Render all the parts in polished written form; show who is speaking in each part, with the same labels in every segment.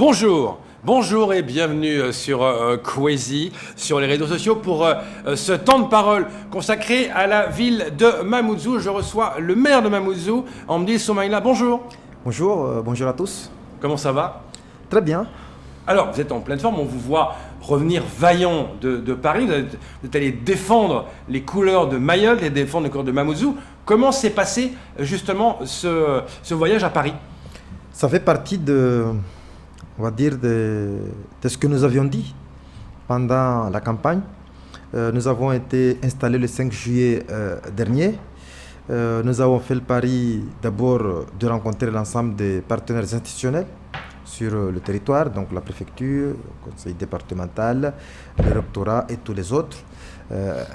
Speaker 1: Bonjour et bienvenue sur Kwezi, sur les réseaux sociaux pour ce temps de parole consacré à la ville de Mamoudzou. Je reçois le maire de Mamoudzou, Hamdi Soumaïla. Bonjour.
Speaker 2: Bonjour à tous.
Speaker 1: Comment ça va?
Speaker 2: Très bien.
Speaker 1: Alors, vous êtes en pleine forme, on vous voit revenir vaillant de Paris, vous êtes allé défendre les couleurs de Mayol et défendre les couleurs de Mamoudzou. Comment s'est passé justement ce voyage à Paris?
Speaker 2: Ça fait partie on va dire, de ce que nous avions dit pendant la campagne. Nous avons été installés le 5 juillet dernier. Nous avons fait le pari d'abord de rencontrer l'ensemble des partenaires institutionnels sur le territoire, donc la préfecture, le conseil départemental, le rectorat et tous les autres.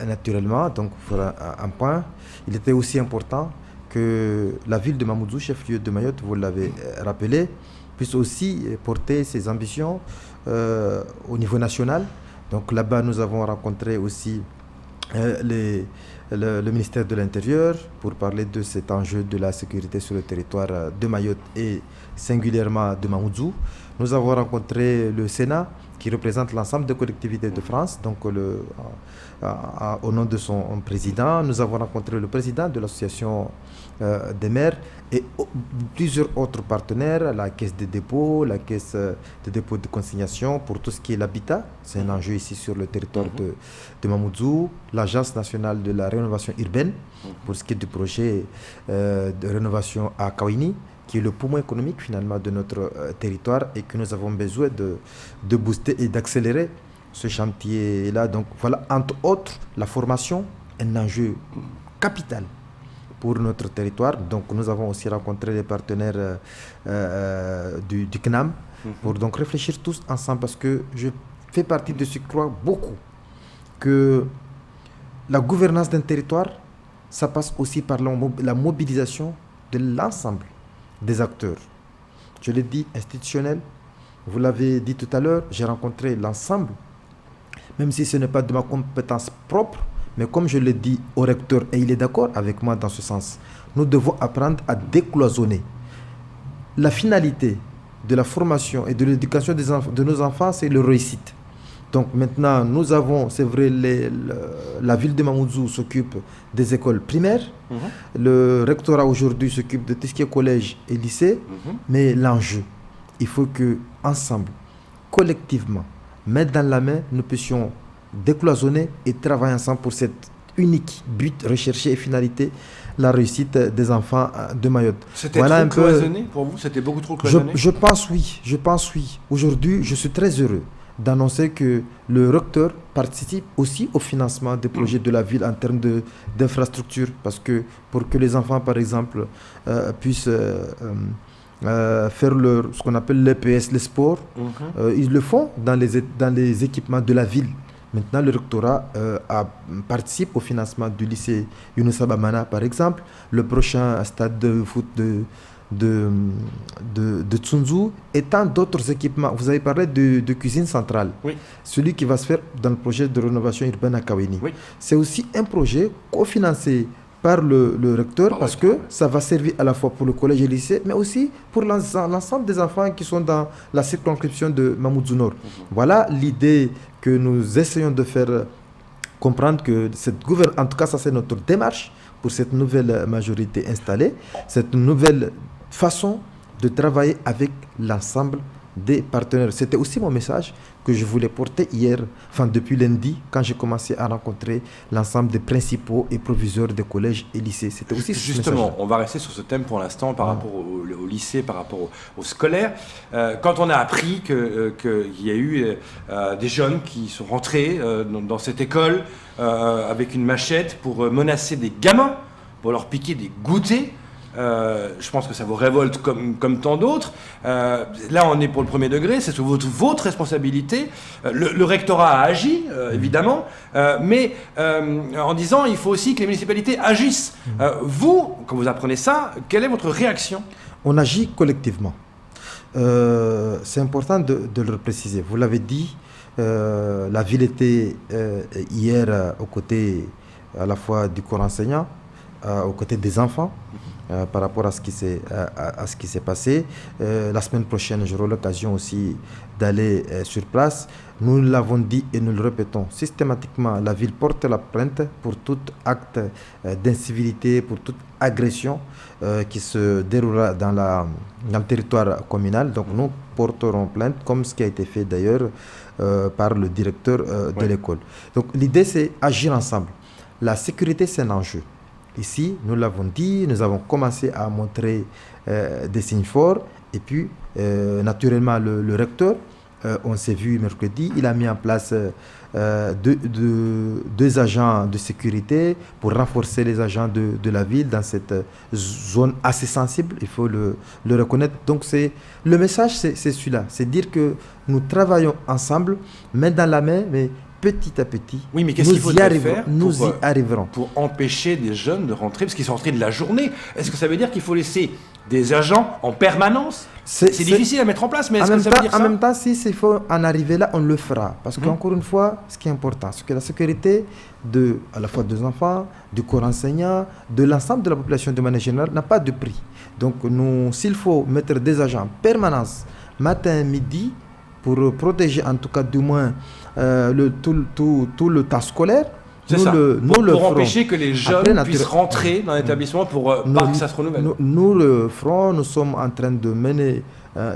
Speaker 2: Naturellement, donc pour un point, il était aussi important que la ville de Mamoudzou, chef-lieu de Mayotte, vous l'avez rappelé, puisse aussi porter ses ambitions au niveau national. Donc là-bas, nous avons rencontré aussi le ministère de l'Intérieur pour parler de cet enjeu de la sécurité sur le territoire de Mayotte et singulièrement de Mamoudzou. Nous avons rencontré le Sénat qui représente l'ensemble des collectivités de France, donc au nom de son président. Nous avons rencontré le président de l'association des maires et plusieurs autres partenaires, la caisse de dépôt, la caisse de dépôt de consignation pour tout ce qui est l'habitat. C'est un enjeu ici sur le territoire de Mamoudzou, l'agence nationale de la rénovation urbaine pour ce qui est du projet de rénovation à Kaouini, qui est le poumon économique finalement de notre territoire et que nous avons besoin de booster et d'accélérer ce chantier-là. Donc voilà, entre autres, la formation, un enjeu capital pour notre territoire. Donc nous avons aussi rencontré les partenaires du CNAM pour donc réfléchir tous ensemble, parce que je fais partie de ceux qui croient beaucoup que la gouvernance d'un territoire, ça passe aussi par la mobilisation de l'ensemble des acteurs. Je l'ai dit, institutionnel, vous l'avez dit tout à l'heure, j'ai rencontré l'ensemble, même si ce n'est pas de ma compétence propre, mais comme je l'ai dit au recteur, et il est d'accord avec moi dans ce sens, nous devons apprendre à décloisonner. La finalité de la formation et de l'éducation de nos enfants, c'est le réussite. Donc maintenant, nous avons, c'est vrai, la ville de Mamoudzou s'occupe des écoles primaires. Le rectorat aujourd'hui s'occupe de tout ce qui est collège et lycée. Mais l'enjeu, il faut que ensemble, collectivement, main dans la main, nous puissions décloisonner et travailler ensemble pour cet unique but recherché et finalité, la réussite des enfants de Mayotte.
Speaker 1: C'était trop cloisonné pour vous? C'était beaucoup trop cloisonné?
Speaker 2: Je pense oui. Aujourd'hui, je suis très heureux d'annoncer que le recteur participe aussi au financement des projets de la ville en termes d'infrastructures, parce que pour que les enfants, par exemple, puissent faire ce qu'on appelle l'EPS, les sports, ils le font dans les équipements de la ville. Maintenant, le rectorat participe au financement du lycée Younoussa Bamana, par exemple, le prochain stade de foot de Tsunzu et tant d'autres équipements. Vous avez parlé de cuisine centrale.
Speaker 1: Oui.
Speaker 2: Celui qui va se faire dans le projet de rénovation urbaine à Kaouini.
Speaker 1: Oui.
Speaker 2: C'est aussi un projet cofinancé par le recteur, parce que ça va servir à la fois pour le collège et le lycée, mais aussi pour l'ensemble des enfants qui sont dans la circonscription de Mamoudzou Nord. Voilà l'idée que nous essayons de faire comprendre que en tout cas ça c'est notre démarche pour cette nouvelle majorité installée, cette nouvelle façon de travailler avec l'ensemble des partenaires. C'était aussi mon message que je voulais porter hier, depuis lundi, quand j'ai commencé à rencontrer l'ensemble des principaux et proviseurs des collèges et lycées. C'était aussi
Speaker 1: justement, on va rester sur ce thème pour l'instant par rapport au lycée, par rapport au scolaire. Quand on a appris qu'il y a eu des jeunes qui sont rentrés dans cette école avec une machette pour menacer des gamins, pour leur piquer des goûters, je pense que ça vous révolte comme tant d'autres. Là, on est pour le premier degré, c'est sous votre responsabilité. Le rectorat a agi, évidemment, mais en disant il faut aussi que les municipalités agissent. Vous, quand vous apprenez ça, quelle est votre réaction?
Speaker 2: On agit collectivement. C'est important de le préciser. Vous l'avez dit, la ville était hier aux côtés à la fois du corps enseignant, aux côtés des enfants par rapport à ce qui s'est passé. La semaine prochaine, j'aurai l'occasion aussi d'aller sur place. Nous l'avons dit et nous le répétons systématiquement, la ville porte la plainte pour tout acte d'incivilité, pour toute agression qui se déroulera dans le territoire communal. Donc nous porterons plainte, comme ce qui a été fait d'ailleurs par le directeur de l'école. Donc l'idée, c'est agir ensemble. La sécurité, c'est un enjeu. Ici, nous l'avons dit, nous avons commencé à montrer des signes forts. Et puis, naturellement, le recteur, on s'est vu mercredi, il a mis en place deux agents de sécurité pour renforcer les agents de la ville dans cette zone assez sensible, il faut le reconnaître. Donc, le message, c'est celui-là, c'est dire que nous travaillons ensemble, main dans la main, mais petit à petit,
Speaker 1: oui, mais qu'est-ce qu'il faudrait faire
Speaker 2: nous y arriverons.
Speaker 1: Pour empêcher des jeunes de rentrer, parce qu'ils sont rentrés de la journée. Est-ce que ça veut dire qu'il faut laisser des agents en permanence? C'est difficile à mettre en place, mais est-ce que ça veut dire ça?
Speaker 2: En même temps, s'il faut en arriver là, on le fera. Parce qu'encore une fois, ce qui est important, c'est que la sécurité à la fois des enfants, du corps enseignant, de l'ensemble de la population de manière générale, n'a pas de prix. Donc, s'il faut mettre des agents en permanence, matin, midi, pour protéger en tout cas du moins tout le temps scolaire,
Speaker 1: pour empêcher que les jeunes puissent rentrer dans l'établissement pour pas que ça se renouvelle.
Speaker 2: Nous le ferons, nous sommes en train de mener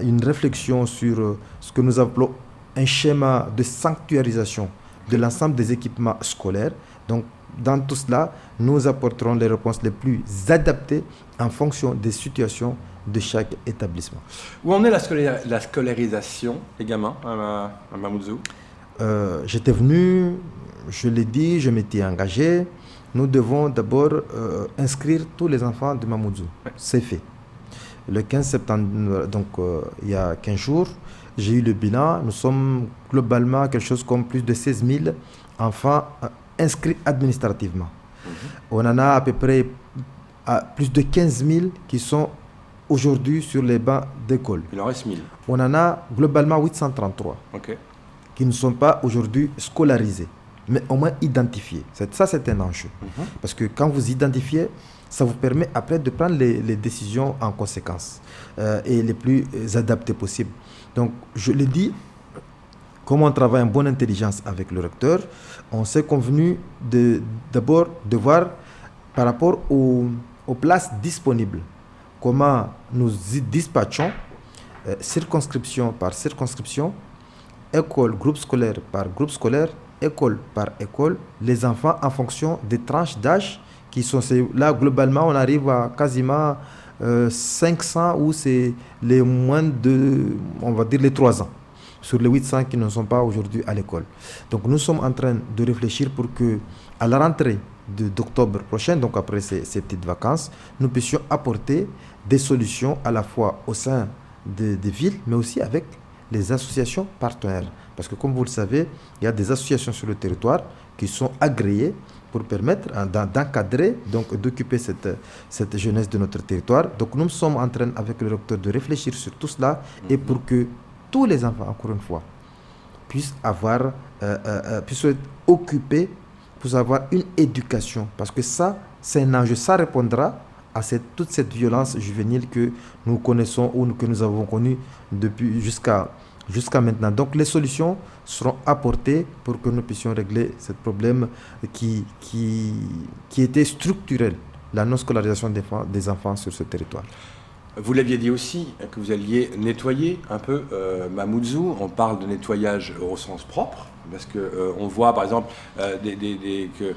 Speaker 2: une réflexion sur ce que nous appelons un schéma de sanctuarisation de l'ensemble des équipements scolaires. Donc, dans tout cela, nous apporterons les réponses les plus adaptées en fonction des situations de chaque établissement.
Speaker 1: Où en est la scolarisation des gamins à Mamoudzou?
Speaker 2: J'étais venu, je l'ai dit, je m'étais engagé. Nous devons d'abord inscrire tous les enfants de Mamoudzou. Ouais. C'est fait. Le 15 septembre, donc il y a 15 jours, j'ai eu le bilan. Nous sommes globalement quelque chose comme plus de 16 000 enfants inscrits administrativement. On en a à peu près plus de 15 000 qui sont aujourd'hui sur les bancs d'école.
Speaker 1: Il en reste 1000.
Speaker 2: On en a globalement 833 qui ne sont pas aujourd'hui scolarisés, mais au moins identifiés. Ça, c'est un enjeu. Parce que quand vous identifiez, ça vous permet après de prendre les décisions en conséquence et les plus adaptées possibles. Donc, je le dis, comme on travaille en bonne intelligence avec le recteur, on s'est convenu d'abord de voir par rapport aux places disponibles, comment nous y dispatchons, circonscription par circonscription, école, groupe scolaire par groupe scolaire, école par école, les enfants en fonction des tranches d'âge qui sont... Là, globalement, on arrive à quasiment 500 où c'est les moins de, on va dire, les 3 ans, sur les 800 qui ne sont pas aujourd'hui à l'école. Donc, nous sommes en train de réfléchir pour que, à la rentrée d'octobre prochain, donc après ces petites vacances, nous puissions apporter des solutions à la fois au sein des villes, mais aussi avec les associations partenaires. Parce que comme vous le savez, il y a des associations sur le territoire qui sont agréées pour permettre d'encadrer, donc d'occuper cette jeunesse de notre territoire. Donc nous sommes en train avec le recteur de réfléchir sur tout cela et pour que tous les enfants, encore une fois, puissent être occupés, puissent avoir une éducation. Parce que ça, c'est un enjeu. Ça répondra à toute cette violence juvénile que nous connaissons ou que nous avons connue depuis jusqu'à maintenant. Donc les solutions seront apportées pour que nous puissions régler ce problème qui était structurel, la non-scolarisation des enfants sur ce territoire.
Speaker 1: Vous l'aviez dit aussi que vous alliez nettoyer un peu Mamoudzou. On parle de nettoyage au sens propre, parce qu'on voit par exemple que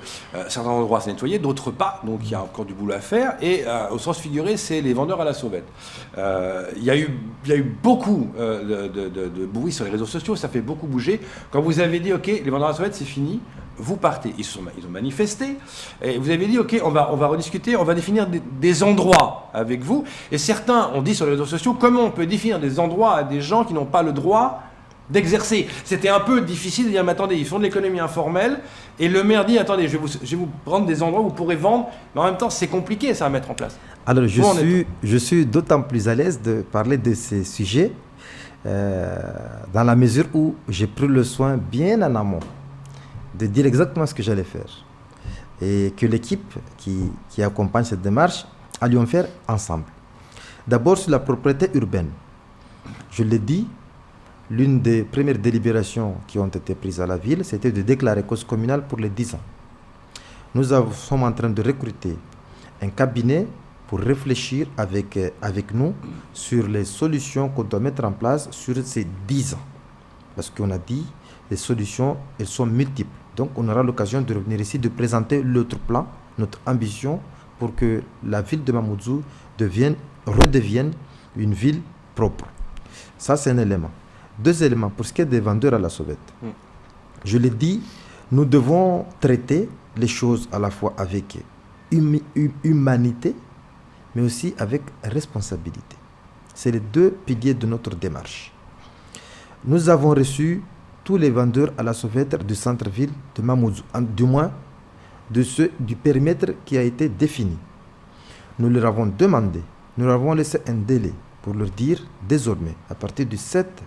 Speaker 1: certains endroits c'est nettoyé, d'autres pas, donc il y a encore du boulot à faire. Et au sens figuré, c'est les vendeurs à la sauvette. Il y a eu beaucoup de bruit sur les réseaux sociaux, ça fait beaucoup bouger. Quand vous avez dit, ok, les vendeurs à la sauvette c'est fini, vous partez. Ils ont manifesté. Et vous avez dit, ok, on va rediscuter, on va définir des endroits avec vous. Et certains ont dit sur les réseaux sociaux, comment on peut définir des endroits à des gens qui n'ont pas le droit d'exercer. C'était un peu difficile de dire, mais attendez, ils font de l'économie informelle. Et le maire dit, attendez, je vais vous prendre des endroits où vous pourrez vendre. Mais en même temps, c'est compliqué ça à mettre en place.
Speaker 2: Alors, je suis d'autant plus à l'aise de parler de ces sujets dans la mesure où j'ai pris le soin bien en amont de dire exactement ce que j'allais faire. et que l'équipe qui accompagne cette démarche allions faire ensemble. D'abord sur la propriété urbaine. Je l'ai dit, l'une des premières délibérations qui ont été prises à la ville, c'était de déclarer cause communale pour les 10 ans. Nous sommes en train de recruter un cabinet pour réfléchir avec nous sur les solutions qu'on doit mettre en place sur ces 10 ans. Parce qu'on a dit, les solutions, elles sont multiples. Donc on aura l'occasion de revenir ici, de présenter notre plan, notre ambition pour que la ville de Mamoudzou redevienne une ville propre. Ça, c'est un élément. 2 éléments, pour ce qui est des vendeurs à la sauvette. Je l'ai dit, nous devons traiter les choses à la fois avec humanité, mais aussi avec responsabilité. C'est les 2 piliers de notre démarche. Nous avons reçu tous les vendeurs à la sauvette du centre-ville de Mamoudzou, du moins du périmètre qui a été défini. Nous leur avons demandé, nous leur avons laissé un délai pour leur dire désormais, à partir du 7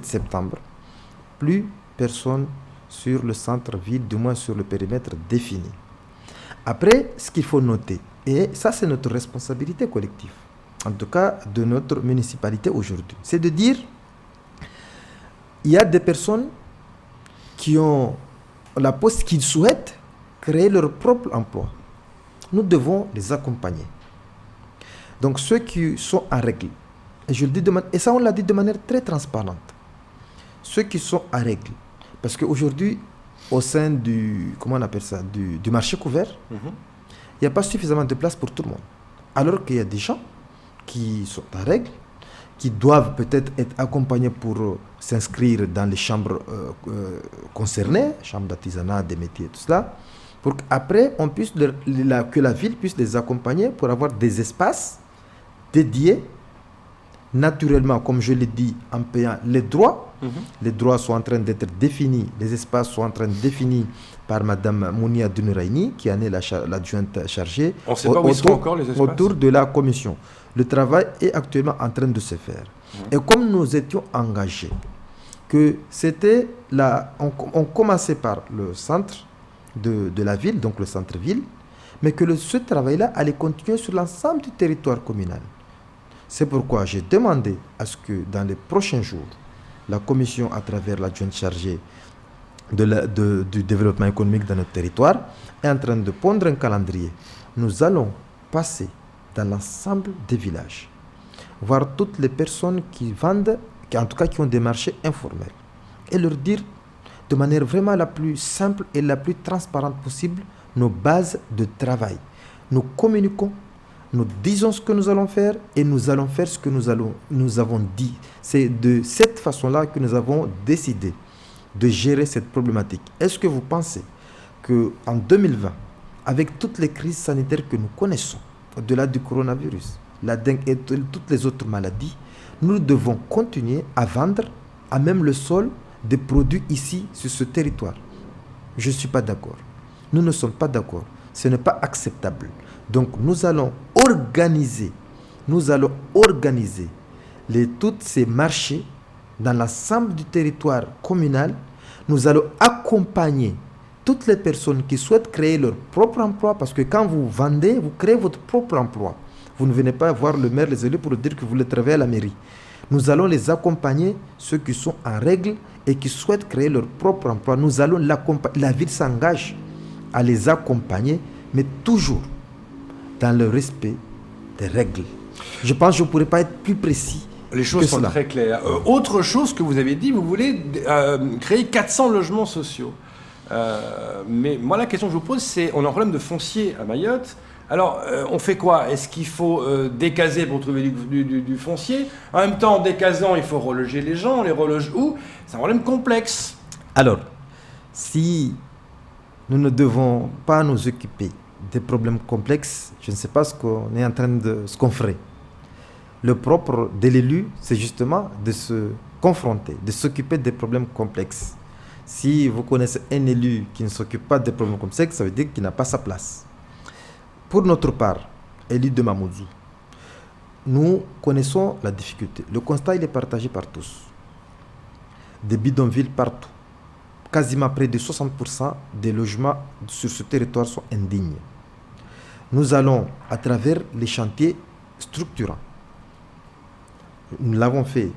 Speaker 2: septembre, plus personne sur le centre-ville, du moins sur le périmètre défini. Après, ce qu'il faut noter, et ça c'est notre responsabilité collective, en tout cas de notre municipalité aujourd'hui, c'est de dire, il y a des personnes qui ont la poste, qui souhaitent créer leur propre emploi. Nous devons les accompagner. Donc ceux qui sont en règle, et je le dis et ça on l'a dit de manière très transparente, ceux qui sont en règle, parce qu'aujourd'hui, au sein du marché couvert, il n'y a pas suffisamment de place pour tout le monde. Alors qu'il y a des gens qui sont en règle, qui doivent peut-être être accompagnés pour s'inscrire dans les chambres concernées, chambres d'artisanat, des métiers, tout cela, pour qu'après, que la ville puisse les accompagner pour avoir des espaces dédiés, naturellement, comme je l'ai dit, en payant les droits. Les droits sont en train d'être définis, les espaces sont en train de définis par Mme Mounia Dunuraini, qui en est l'adjointe chargée.
Speaker 1: On ne sait pas où ils sont encore, les espaces.
Speaker 2: Autour de la commission. Le travail est actuellement en train de se faire. Et comme nous étions engagés, que c'était on commençait par le centre de la ville, donc le centre-ville, mais que ce travail-là allait continuer sur l'ensemble du territoire communal. C'est pourquoi j'ai demandé à ce que dans les prochains jours, la commission, à travers l'adjointe chargée du développement économique dans notre territoire, est en train de pondre un calendrier. Nous allons passer dans l'ensemble des villages, voir toutes les personnes qui vendent, en tout cas qui ont des marchés informels, et leur dire de manière vraiment la plus simple et la plus transparente possible nos bases de travail. Nous communiquons, nous disons ce que nous allons faire et nous allons faire ce que nous avons dit. C'est de cette façon-là que nous avons décidé de gérer cette problématique. Est-ce que vous pensez qu'en 2020, avec toutes les crises sanitaires que nous connaissons, au-delà du coronavirus, la dengue et toutes les autres maladies, nous devons continuer à vendre à même le sol des produits ici sur ce territoire? Je ne suis pas d'accord. Nous ne sommes pas d'accord. Ce n'est pas acceptable. Donc nous allons organiser tous ces marchés dans l'ensemble du territoire communal. Nous allons accompagner toutes les personnes qui souhaitent créer leur propre emploi, parce que quand vous vendez, vous créez votre propre emploi. Vous ne venez pas voir le maire, les élus pour dire que vous voulez travailler à la mairie. Nous allons les accompagner, ceux qui sont en règle et qui souhaitent créer leur propre emploi. Nous allons l'accompagner. La ville s'engage à les accompagner, mais toujours dans le respect des règles. Je pense que je ne pourrais pas être plus précis.
Speaker 1: Les choses sont très claires. Autre chose que vous avez dit, vous voulez créer 400 logements sociaux. Mais moi, la question que je vous pose, c'est, on a un problème de foncier à Mayotte. Alors, on fait quoi? Est-ce qu'il faut décaser pour trouver du foncier? En même temps, en décasant, il faut reloger les gens. On les reloge où? C'est un problème complexe.
Speaker 2: Alors, si nous ne devons pas nous occuper des problèmes complexes, je ne sais pas ce qu'on ferait. Le propre de l'élu, c'est justement de se confronter, de s'occuper des problèmes complexes. Si vous connaissez un élu qui ne s'occupe pas des problèmes complexes, ça veut dire qu'il n'a pas sa place. Pour notre part, élu de Mamoudzou, nous connaissons la difficulté. Le constat, il est partagé par tous. Des bidonvilles partout. quasiment près de 60% des logements sur ce territoire sont indignes. Nous allons à travers les chantiers structurants. Nous l'avons fait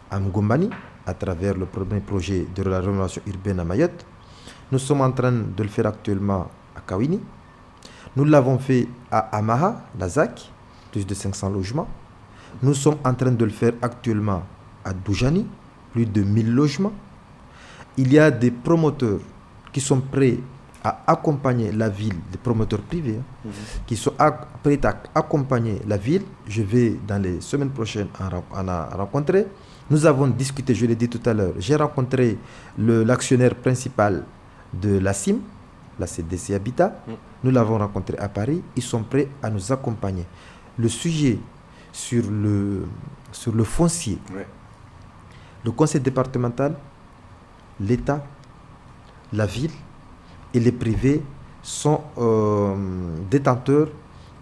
Speaker 2: à Mgombani, à travers le premier projet de la rénovation urbaine à Mayotte. Nous sommes en train de le faire actuellement à Kawini. Nous l'avons fait à Amaha, la ZAC, plus de 500 logements. Nous sommes en train de le faire actuellement à Doujani, plus de 1000 logements. Il y a des promoteurs qui sont prêts à accompagner la ville, des promoteurs privés, qui sont prêts à accompagner la ville. Je vais, dans les semaines prochaines, en rencontrer. Nous avons discuté, je l'ai dit tout à l'heure, j'ai rencontré l'actionnaire principal de la CIM, la CDC Habitat. Nous l'avons rencontré à Paris. Ils sont prêts à nous accompagner. Le sujet sur le foncier, le conseil départemental, l'État, la ville et les privés sont détenteurs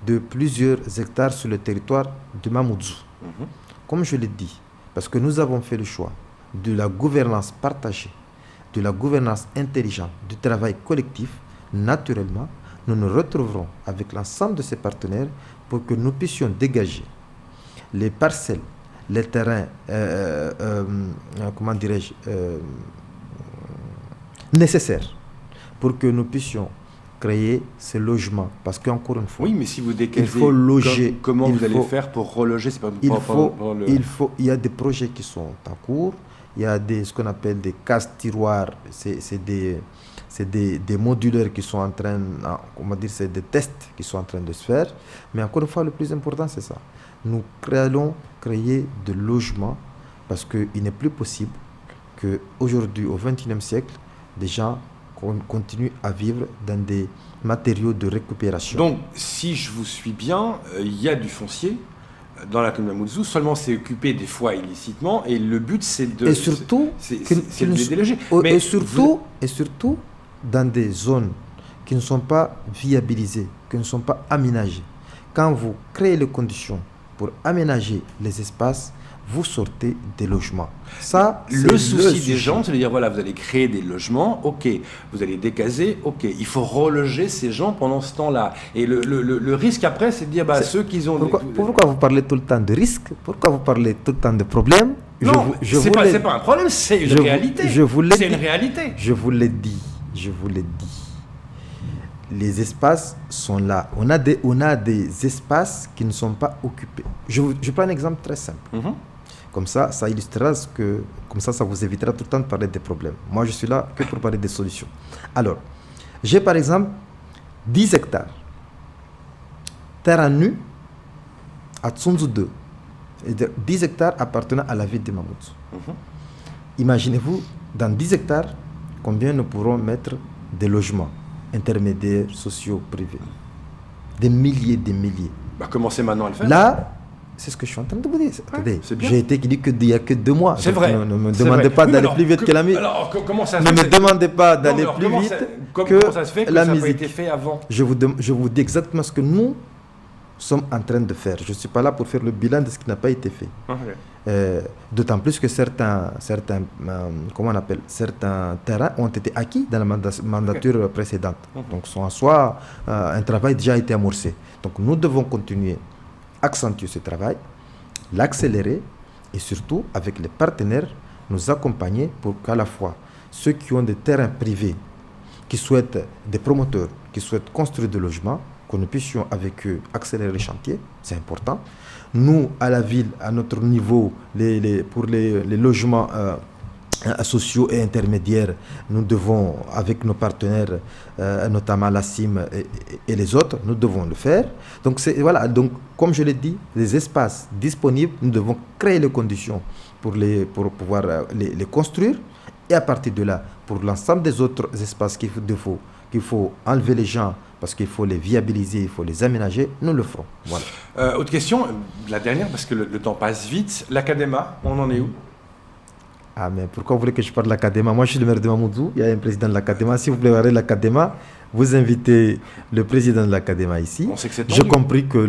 Speaker 2: de plusieurs hectares sur le territoire de Mamoudzou. Comme je l'ai dit, parce que nous avons fait le choix de la gouvernance partagée, de la gouvernance intelligente, du travail collectif, naturellement, nous nous retrouverons avec l'ensemble de ces partenaires pour que nous puissions dégager les parcelles, les terrains, nécessaires pour que nous puissions créer ces logements. Parce qu'encore une fois,
Speaker 1: oui, mais si vous décasez,
Speaker 2: il faut loger.
Speaker 1: Comment vous allez faire pour reloger?
Speaker 2: Il y a des projets qui sont en cours. Il y a ce qu'on appelle des cases-tiroirs. C'est des modulaires qui sont en train, c'est des tests qui sont en train de se faire. Mais encore une fois, le plus important, c'est ça. Nous allons créer de logements parce qu'il n'est plus possible qu'aujourd'hui, au XXIe siècle, des gens continuent à vivre dans des matériaux de récupération.
Speaker 1: Donc, si je vous suis bien, il y a du foncier dans la commune de Mamoudzou, seulement c'est occupé des fois illicitement, et le but c'est de...
Speaker 2: Et surtout,
Speaker 1: c'est de les déloger.
Speaker 2: Et surtout, dans des zones qui ne sont pas viabilisées, qui ne sont pas aménagées. Quand vous créez les conditions pour aménager les espaces, vous sortez des logements. Ça,
Speaker 1: le souci des gens, c'est de dire, voilà, vous allez créer des logements, ok, vous allez décaser, ok, il faut reloger ces gens pendant ce temps-là. Et le risque après, c'est de dire, ceux qui ont...
Speaker 2: Pourquoi vous parlez tout le temps de risques? Pourquoi vous parlez tout le temps de problèmes?
Speaker 1: Non, c'est pas un problème, c'est une réalité. C'est une réalité.
Speaker 2: Je vous l'ai dit. Les espaces sont là. On a des espaces qui ne sont pas occupés. Je prends un exemple très simple. Comme ça illustrera comme ça vous évitera tout le temps de parler des problèmes. Moi, je suis là que pour parler des solutions. Alors, j'ai par exemple 10 hectares. Terrain nu à Tsunzu 2. 10 hectares appartenant à la ville de Mamoudzou. Imaginez-vous, dans 10 hectares, combien nous pourrons mettre des logements intermédiaires, sociaux, privés. Des milliers.
Speaker 1: Commencez maintenant à le faire.
Speaker 2: Là, c'est ce que je suis en train de vous dire. Attendez, j'ai été dit qu'il n'y a que 2 mois.
Speaker 1: C'est vrai.
Speaker 2: Ne me demandez pas d'aller plus vite que la musique.
Speaker 1: Alors, comment ça se fait?
Speaker 2: Ne me demandez pas d'aller plus vite
Speaker 1: comment ça se fait que ça n'a pas été fait avant?
Speaker 2: Je vous dis exactement ce que nous sommes en train de faire. Je ne suis pas là pour faire le bilan de ce qui n'a pas été fait. D'autant plus que certains terrains ont été acquis dans la mandature précédente. Donc, en soi, un travail déjà été amorcé. Donc, nous devons continuer accentuer ce travail, l'accélérer et surtout, avec les partenaires, nous accompagner pour qu'à la fois ceux qui ont des terrains privés, qui souhaitent des promoteurs, qui souhaitent construire des logements, que nous puissions avec eux accélérer les chantiers, c'est important. Nous, à la ville, à notre niveau, pour les logements sociaux et intermédiaires, nous devons, avec nos partenaires, notamment la CIM et les autres, nous devons le faire. Donc, donc comme je l'ai dit, les espaces disponibles, nous devons créer les conditions pour pouvoir les construire. Et à partir de là, pour l'ensemble des autres espaces qu'il faut enlever les gens, parce qu'il faut les viabiliser, il faut les aménager, nous le ferons. Voilà.
Speaker 1: Autre question, la dernière, parce que le temps passe vite. L'Académa, on en est où?
Speaker 2: Ah, mais pourquoi vous voulez que je parle de l'Académa? Moi, je suis le maire de Mamoudzou, il y a un président de l'Académa. Si vous voulez parler de l'Académa, vous invitez le président de l'Académie ici. J'ai compris que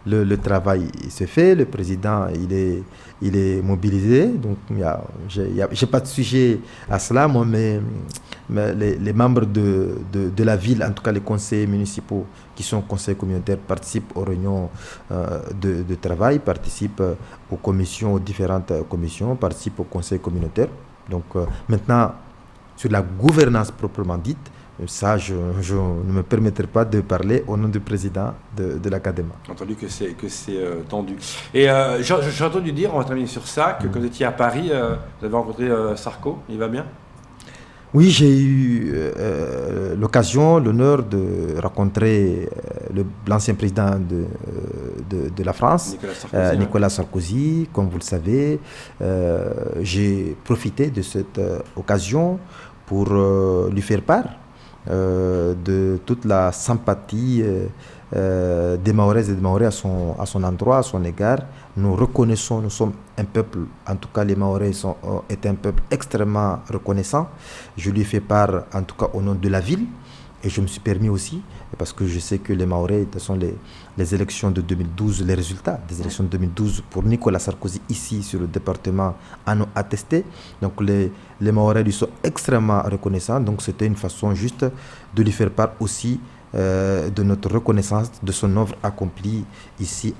Speaker 2: le travail se fait, le président il est mobilisé, donc j'ai pas de sujet à cela. Moi, mais les membres de la ville, en tout cas les conseillers municipaux qui sont conseillers communautaires, participent aux réunions de travail, participent aux commissions, aux différentes commissions, participent au conseil communautaire. Donc maintenant, sur la gouvernance proprement dite, ça, je ne me permettrai pas de parler au nom du président de l'Académie.
Speaker 1: J'ai entendu que c'est tendu. Et j'ai entendu dire, on va terminer sur ça, que quand vous étiez à Paris, vous avez rencontré Sarko, il va bien?
Speaker 2: Oui, j'ai eu l'occasion, l'honneur de rencontrer l'ancien président de la France, Nicolas Sarkozy, comme vous le savez. J'ai profité de cette occasion pour lui faire part de toute la sympathie des Mahoraises et des Mahorais à son endroit, à son égard. Nous reconnaissons, nous sommes un peuple, en tout cas les Mahorais est un peuple extrêmement reconnaissant. Je lui fais part, en tout cas au nom de la ville, et je me suis permis aussi, parce que je sais que les Mahorais, ce sont les élections de 2012, les résultats des élections de 2012 pour Nicolas Sarkozy ici sur le département en ont attesté. Donc les Mahorais lui sont extrêmement reconnaissants, donc c'était une façon juste de lui faire part aussi de notre reconnaissance de son œuvre accomplie ici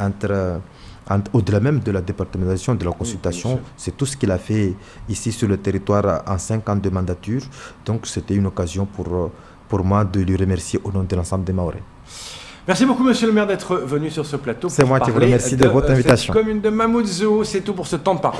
Speaker 2: au-delà même de la départementalisation, de la consultation. C'est tout ce qu'il a fait ici sur le territoire en 5 ans de mandature. Donc c'était une occasion pour moi de lui remercier au nom de l'ensemble des Mahorais.
Speaker 1: Merci beaucoup, monsieur le maire, d'être venu sur ce plateau.
Speaker 2: C'est moi qui vous remercie de votre invitation.
Speaker 1: Commune de Mamoudzou, c'est tout pour ce temps de parole.